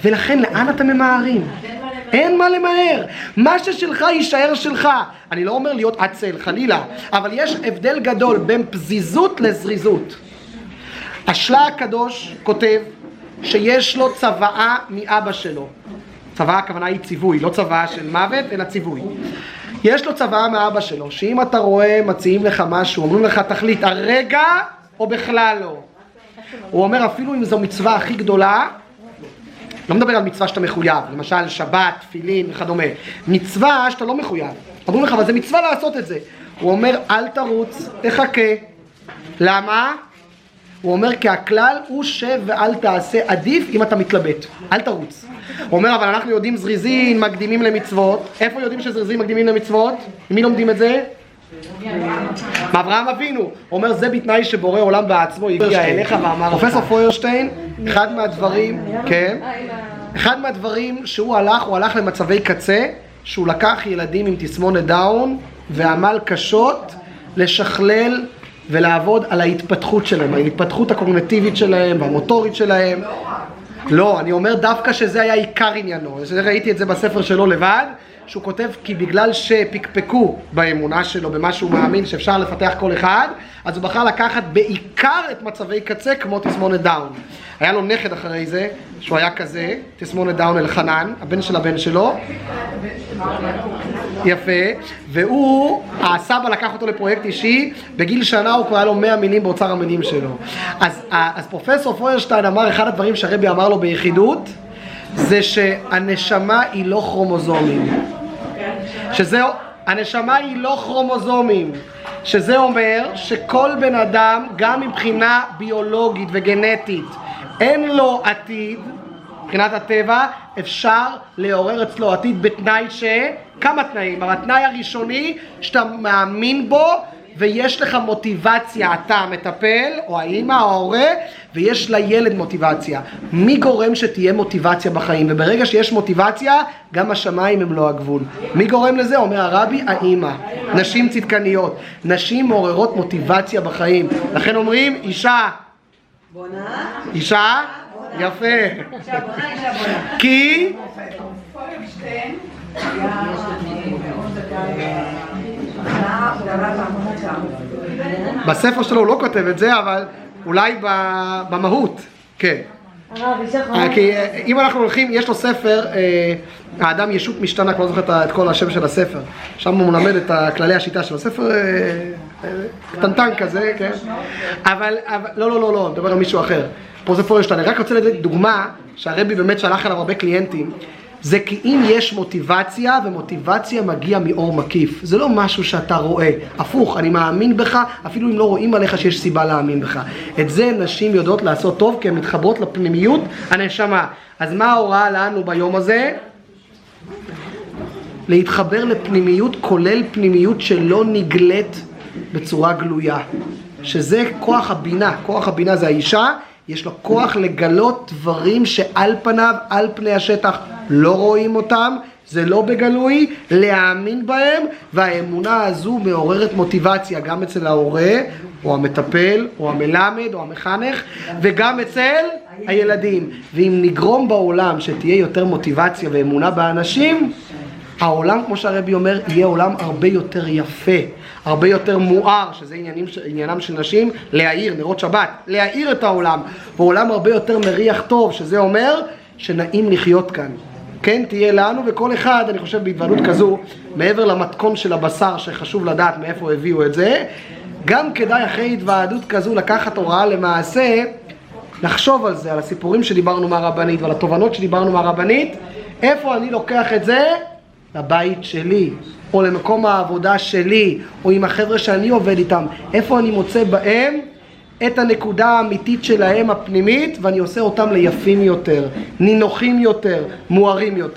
ולכן לאן אתם ממהרים? אין מה למהר. מה ששלך יישאר שלך. אני לא אומר להיות עצל, חלילה, אבל יש הבדל גדול בין פזיזות לזריזות. השלה הקדוש כותב שיש לו צוואה מאבא שלו. צוואה הכוונה היא ציווי, לא צוואה של מוות, אלא ציווי. יש לו צוואה מאבא שלו, שאם אתה רואה מציעים לך משהו, אומרים לך תחליט הרגע או בכלל לא. הוא אומר אפילו אם זו מצווה הכי גדולה, לא מדבר על מצווה שאתה מחויב, למשל שבת, תפילין וכדומה. מצווה שאתה לא מחויב. אומרים לך, אבל זה מצווה לעשות את זה. הוא אומר, אל תרוץ, תחכה. למה? הוא אומר, כי הכלל הוא שב ואל תעשה, עדיף אם אתה מתלבט. אל תרוץ. הוא אומר, אבל אנחנו יודעים זריזים מקדימים למצוות. איפה יודעים שזריזים מקדימים למצוות? מי לומדים את זה? מאברהם אבינו. הוא אומר, זה בתנאי שבורא עולם בעצמו הגיע אליך ואמר, פרופסור פוירשטיין, אחד מהדברים שהוא הלך למצבי קצה, שהוא לקח ילדים עם תסמונת דאון ועמל קשות לשכלל ולעבוד על ההתפתחות שלהם, ההתפתחות הקוגניטיבית שלהם והמוטורית שלהם. לא, אני אומר דווקא שזה היה עיקר עניינו. ראיתי את זה בספר שלו לבד, שהוא כותב כי בגלל שפקפקו באמונה שלו, במה שהוא מאמין שאפשר לפתח כל אחד, אז הוא בחר לקחת בעיקר את מצבי קצה כמו תסמונת דאון. היה לו נכד אחרי זה, שהוא היה כזה, תסמונת דאון אלחנן, הבן של הבן שלו. יפה. והוא, הסבא לקח אותו לפרויקט אישי, בגיל שנה הוא כבר היה לו 100 מינים באוצר המינים שלו. אז פרופסור פוירשטיין אמר, אחד הדברים שהרבי אמר לו ביחידות, זה שהנשמה היא לא כרומוזומים. שזהו, הנשמה היא לא כרומוזומים. שזה אומר שכל בן אדם, גם מבחינה ביולוגית וגנטית, אין לו עתיד, מבחינת הטבע, אפשר לעורר אצלו עתיד בתנאי כמה תנאים, אבל התנאי הראשוני שאתה מאמין בו ויש לך מוטיבציה, אתה המטפל או האמא או ההורה, ויש לילד מוטיבציה. מי גורם שתהיה מוטיבציה בחיים? וברגע שיש מוטיבציה, גם השמיים הם לא הגבול. מי גורם לזה? אומר הרבי, האמא. נשים צדקניות. נשים מעוררות מוטיבציה בחיים. לכן אומרים, אישה. בונה. אישה? יפה. אישה בונה, אישה בונה. כי? בספר שלו הוא לא כותב את זה, אבל אולי במהות, כן. כי אם אנחנו הולכים, יש לו ספר, האדם ישות משתנה, כבר לא זוכר את כל השם של הספר, שם הוא מלמד את כללי השיטה של הספר, קטנטן כזה, כן. אבל, לא, מדבר על מישהו אחר. פה זה פוירשטיין, אני רק רוצה לתת דוגמה שהרבי באמת שלח אליו הרבה קליינטים. זה כי אם יש מוטיבציה, ומוטיבציה מגיע מאור מקיף. זה לא משהו שאתה רואה. הפוך, אני מאמין בך, אפילו אם לא רואים עליך שיש סיבה להאמין בך. את זה נשים יודעות לעשות טוב, כי הן מתחברות לפנימיות הנשמה. אז מה ההוראה לנו ביום הזה? להתחבר לפנימיות, כולל פנימיות שלא נגלית בצורה גלויה. שזה כוח הבינה. כוח הבינה זה האישה. יש לו כוח לגלות דברים שעל פניו, על פני השטח, לא רואים אותם, זה לא בגלוי, להאמין בהם, והאמונה הזו מעוררת מוטיבציה גם אצל ההורה, או המטפל, או המלמד, או המחנך, וגם אצל הילדים. ואם נגרום בעולם שתהיה יותר מוטיבציה ואמונה באנשים, העולם, כמו שהרבי אומר, יהיה עולם הרבה יותר יפה, הרבה יותר מואר, שזה עניינם של נשים, להאיר, נרות שבת, להאיר את העולם, ועולם הרבה יותר מריח טוב, שזה אומר שנעים לחיות כאן. כן, תהיה לנו, וכל אחד, אני חושב, בהתוועדות כזו, מעבר למתכון של הבשר, שחשוב לדעת מאיפה הביאו את זה, גם כדאי אחרי התוועדות כזו לקחת הוראה למעשה, לחשוב על זה, על הסיפורים שדיברנו מהרבנית, ועל התובנות שדיברנו מהרבנית, איפה אני לוקח את זה? לבית שלי, או למקום העבודה שלי, או עם החבר'ה שאני עובד איתם, איפה אני מוצא בהם את הנקודה האמיתית שלהם הפנימית, ואני עושה אותם ליפים יותר, נינוחים יותר, מוארים יותר.